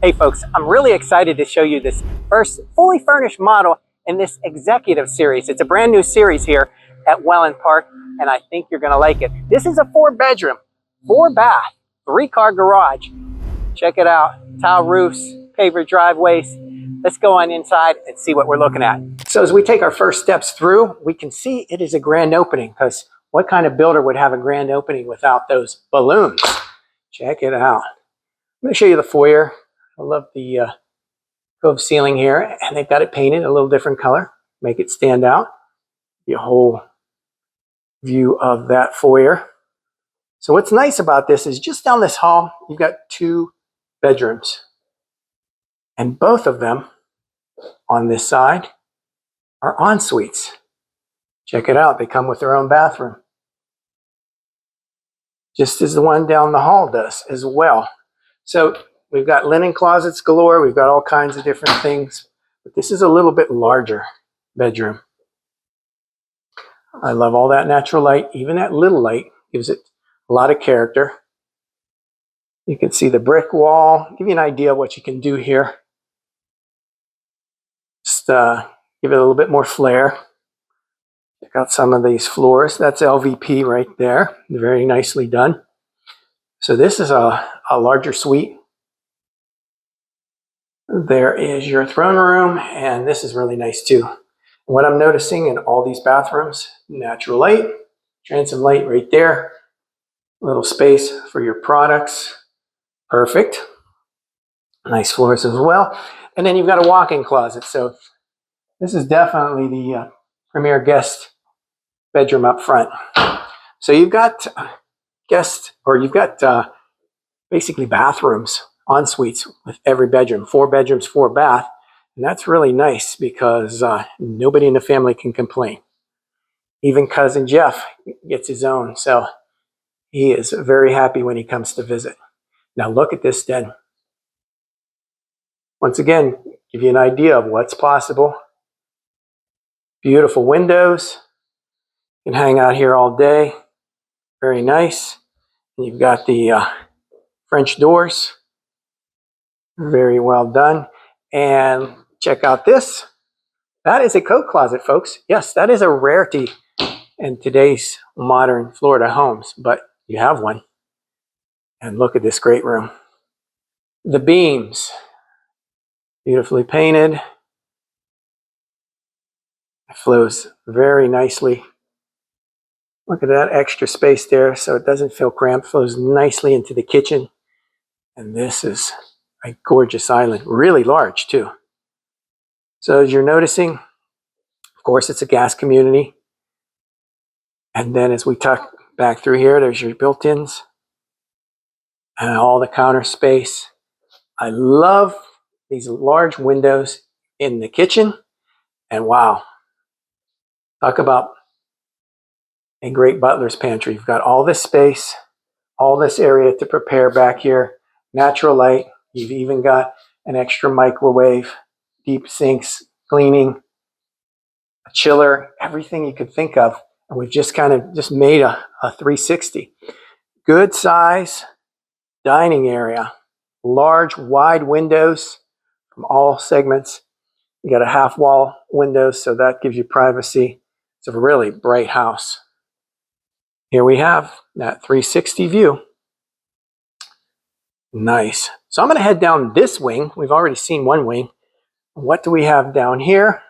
Hey folks, I'm really excited to show you this first fully furnished model in this executive series. It's a brand new series here at Wellen Park, and I think you're gonna like it. This is a 4-bedroom, 4-bath, 3-car garage. Check it out, tile roofs, paver driveways. Let's go on inside and see what we're looking at. So as we take our first steps through, we can see it is a grand opening, because what kind of builder would have a grand opening without those balloons? Check it out. I'm gonna show you the foyer. I love the cove ceiling here, and they've got it painted a little different color, make it stand out. The whole view of that foyer. So what's nice about this is just down this hall, you've got 2 bedrooms, and both of them on this side are en suites. Check it out, they come with their own bathroom, just as the one down the hall does as well. So we've got linen closets galore. We've got all kinds of different things. But this is a little bit larger bedroom. I love all that natural light. Even that little light gives it a lot of character. You can see the brick wall. Give you an idea of what you can do here. Just give it a little bit more flair. Check out some of these floors. That's LVP right there. Very nicely done. So this is a larger suite. There is your throne room, and this is really nice too. What I'm noticing in all these bathrooms, natural light, transom light right there, little space for your products, perfect. Nice floors as well. And then you've got a walk-in closet. So this is definitely the premier guest bedroom up front. So you've got basically bathrooms, en suites with every bedroom, 4 bedrooms, 4 bath. And that's really nice because nobody in the family can complain. Even cousin Jeff gets his own, so he is very happy when he comes to visit. Now look at this den. Once again, give you an idea of what's possible. Beautiful windows. You can hang out here all day. Very nice. And you've got the French doors. Very well done. And check out this. That is a coat closet, folks. Yes, that is a rarity in today's modern Florida homes, but you have one. And look at this great room. The beams, beautifully painted. It flows very nicely. Look at that extra space there, so it doesn't feel cramped. Flows nicely into the kitchen. And this is a gorgeous island, really large too. So as you're noticing, of course, it's a gas community. And then as we tuck back through here, there's your built-ins and all the counter space. I love these large windows in the kitchen. And wow, talk about a great butler's pantry. You've got all this space, all this area to prepare back here, natural light. You've even got an extra microwave, deep sinks, cleaning, a chiller, everything you could think of. And we've just kind of made a 360. Good size dining area, large, wide windows from all segments. You got a half wall window, so that gives you privacy. It's a really bright house. Here we have that 360 view. Nice. So I'm going to head down this wing. We've already seen one wing. What do we have down here?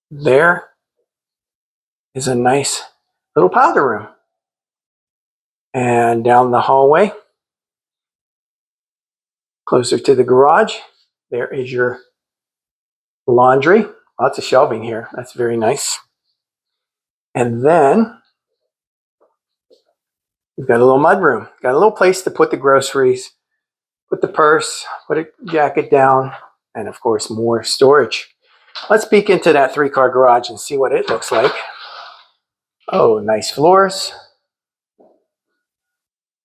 There is a nice little powder room. And down the hallway, closer to the garage, there is your laundry. Lots of shelving here. That's very nice. And then we've got a little mud room. Got a little place to put the groceries, put the purse, put a jacket down, and of course more storage. Let's peek into that 3-car garage and see what it looks like. Oh, nice floors.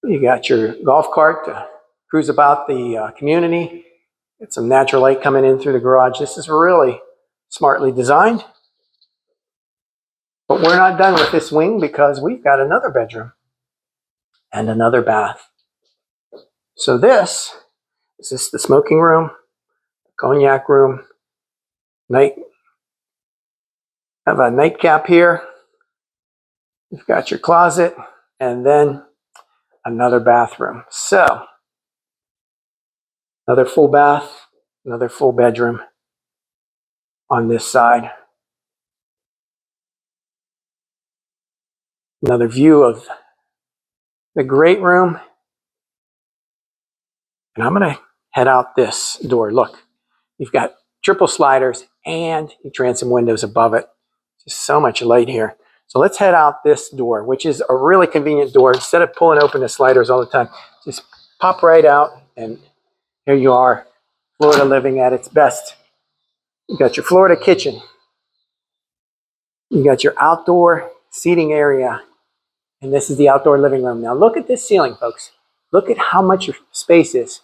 You got your golf cart to cruise about the community. Get some natural light coming in through the garage. This is really smartly designed. But we're not done with this wing because we've got another bedroom and another bath. So this is the smoking room, cognac room, have a nightcap here. You've got your closet, and then another bathroom. So another full bath, another full bedroom on this side. Another view of the great room. And I'm going to head out this door. Look, you've got triple sliders and transom windows above it. Just so much light here. So let's head out this door, which is a really convenient door. Instead of pulling open the sliders all the time, just pop right out, and here you are, Florida living at its best. You got your Florida kitchen. You got your outdoor seating area, and this is the outdoor living room. Now look at this ceiling, folks. Look at how much your space is.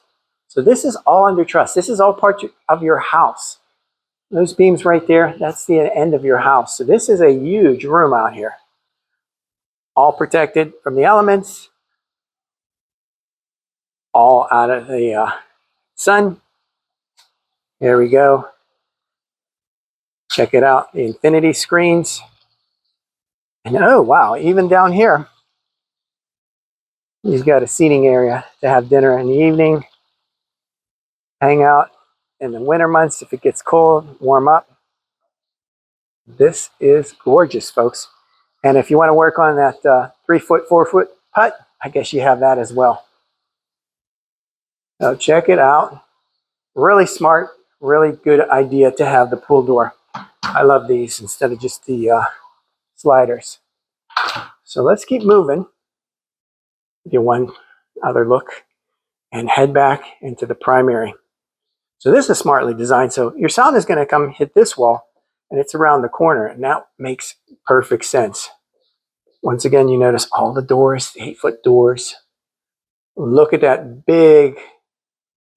So this is all under truss. This is all part of your house. Those beams right there, that's the end of your house. So this is a huge room out here. All protected from the elements, all out of the sun. There we go. Check it out, the infinity screens. And oh wow, even down here, you've got a seating area to have dinner in the evening, hang out in the winter months if it gets cold, warm up. This is gorgeous, folks. And if you want to work on that 3-foot, 4-foot putt, I guess you have that as well. So check it out. Really smart, really good idea to have the pool door. I love these instead of just the sliders. So let's keep moving. Give one other look and head back into the primary. So this is smartly designed. So your sound is going to come hit this wall, and it's around the corner, and that makes perfect sense. Once again, you notice all the doors, the 8-foot doors. Look at that big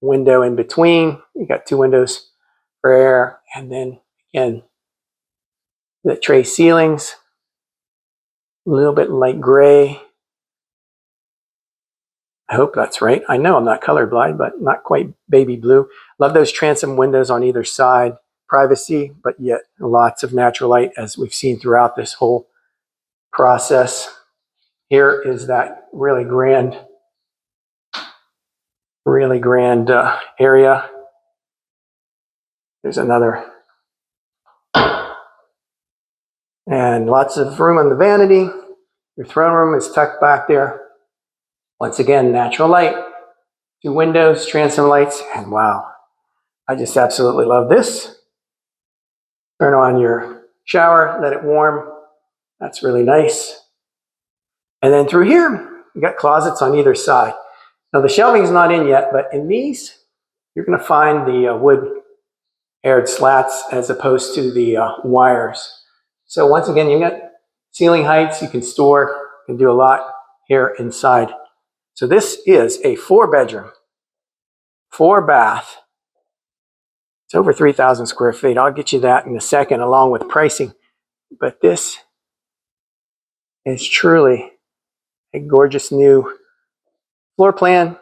window in between. You got 2 windows for air, and then again, the tray ceilings, a little bit light gray. I hope that's right. I know I'm not colorblind, but not quite baby blue. Love those transom windows on either side. Privacy, but yet lots of natural light, as we've seen throughout this whole process. Here is that really grand area. There's another. And lots of room on the vanity. Your throne room is tucked back there. Once again, natural light. 2 windows, transom lights, and wow. I just absolutely love this. Turn on your shower, let it warm. That's really nice. And then through here, you got closets on either side. Now the shelving's not in yet, but in these, you're going to find the wood aired slats as opposed to the wires. So once again, you got ceiling heights. You can store, you can do a lot here inside. So this is a 4-bedroom, 4-bath. It's over 3,000 square feet. I'll get you that in a second along with pricing. But this is truly a gorgeous new floor plan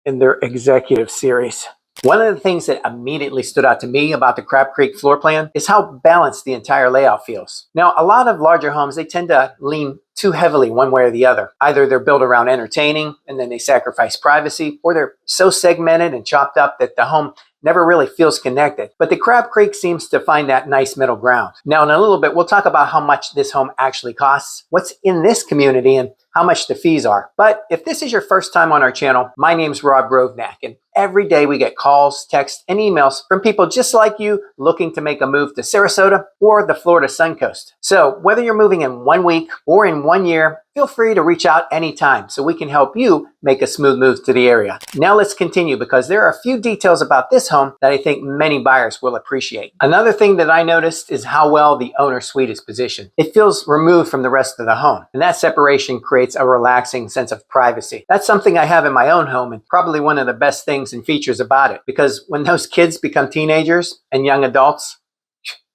in their executive series. One of the things that immediately stood out to me about the Crab Creek floor plan is how balanced the entire layout feels. Now, a lot of larger homes, they tend to lean too heavily one way or the other. Either they're built around entertaining and then they sacrifice privacy, or they're so segmented and chopped up that the home never really feels connected. But the Crab Creek seems to find that nice middle ground. Now, in a little bit, we'll talk about how much this home actually costs, what's in this community, and how much the fees are. But if this is your first time on our channel, my name's Rob Grovnak, and every day we get calls, texts, and emails from people just like you looking to make a move to Sarasota or the Florida Suncoast. So whether you're moving in 1 week or in 1 year, feel free to reach out anytime so we can help you make a smooth move to the area. Now let's continue, because there are a few details about this home that I think many buyers will appreciate. Another thing that I noticed is how well the owner suite is positioned. It feels removed from the rest of the home, and that separation creates a relaxing sense of privacy. That's something I have in my own home, and probably one of the best things and features about it, because when those kids become teenagers and young adults,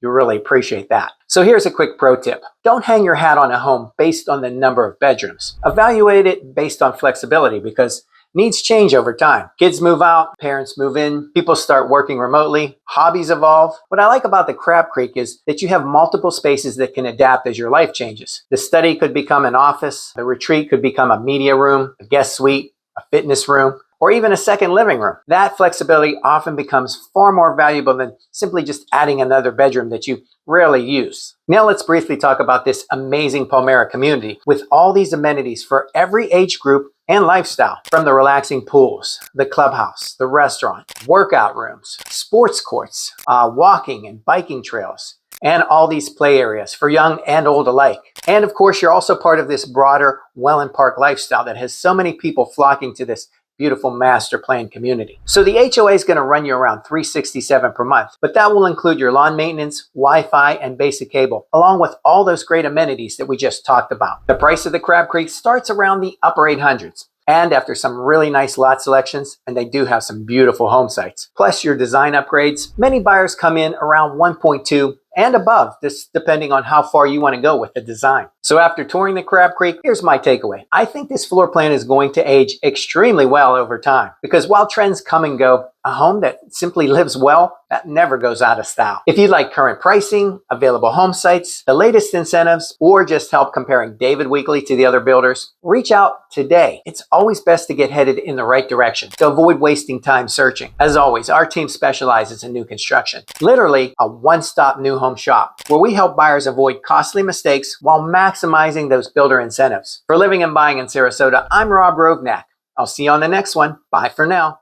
you'll really appreciate that. So here's a quick pro tip. Don't hang your hat on a home based on the number of bedrooms. Evaluate it based on flexibility, because Needs change over time. Kids move out, parents move in, people start working remotely, hobbies evolve. What I like about the Crab Creek is that you have multiple spaces that can adapt as your life changes. The study could become an office, the retreat could become a media room, a guest suite, a fitness room, or even a second living room. That flexibility often becomes far more valuable than simply just adding another bedroom that you rarely use. Now let's briefly talk about this amazing Palmera community with all these amenities for every age group and lifestyle. From the relaxing pools, the clubhouse, the restaurant, workout rooms, sports courts, walking and biking trails, and all these play areas for young and old alike. And of course, you're also part of this broader Wellen Park lifestyle that has so many people flocking to this beautiful master plan community. So the HOA is going to run you around $367 per month, but that will include your lawn maintenance, Wi-Fi, and basic cable, along with all those great amenities that we just talked about. The price of the Crab Creek starts around the upper 800s. And after some really nice lot selections, and they do have some beautiful home sites, plus your design upgrades, many buyers come in around 1.2 and above, this depending on how far you want to go with the design. So after touring the Crab Creek, here's my takeaway. I think this floor plan is going to age extremely well over time, because while trends come and go, a home that simply lives well, that never goes out of style. If you'd like current pricing, available home sites, the latest incentives, or just help comparing David Weekley to the other builders, reach out today. It's always best to get headed in the right direction to avoid wasting time searching. As always, our team specializes in new construction, literally a one-stop new home shop where we help buyers avoid costly mistakes while maximizing those builder incentives. For living and buying in Sarasota, I'm Rob Rovnak. I'll see you on the next one. Bye for now.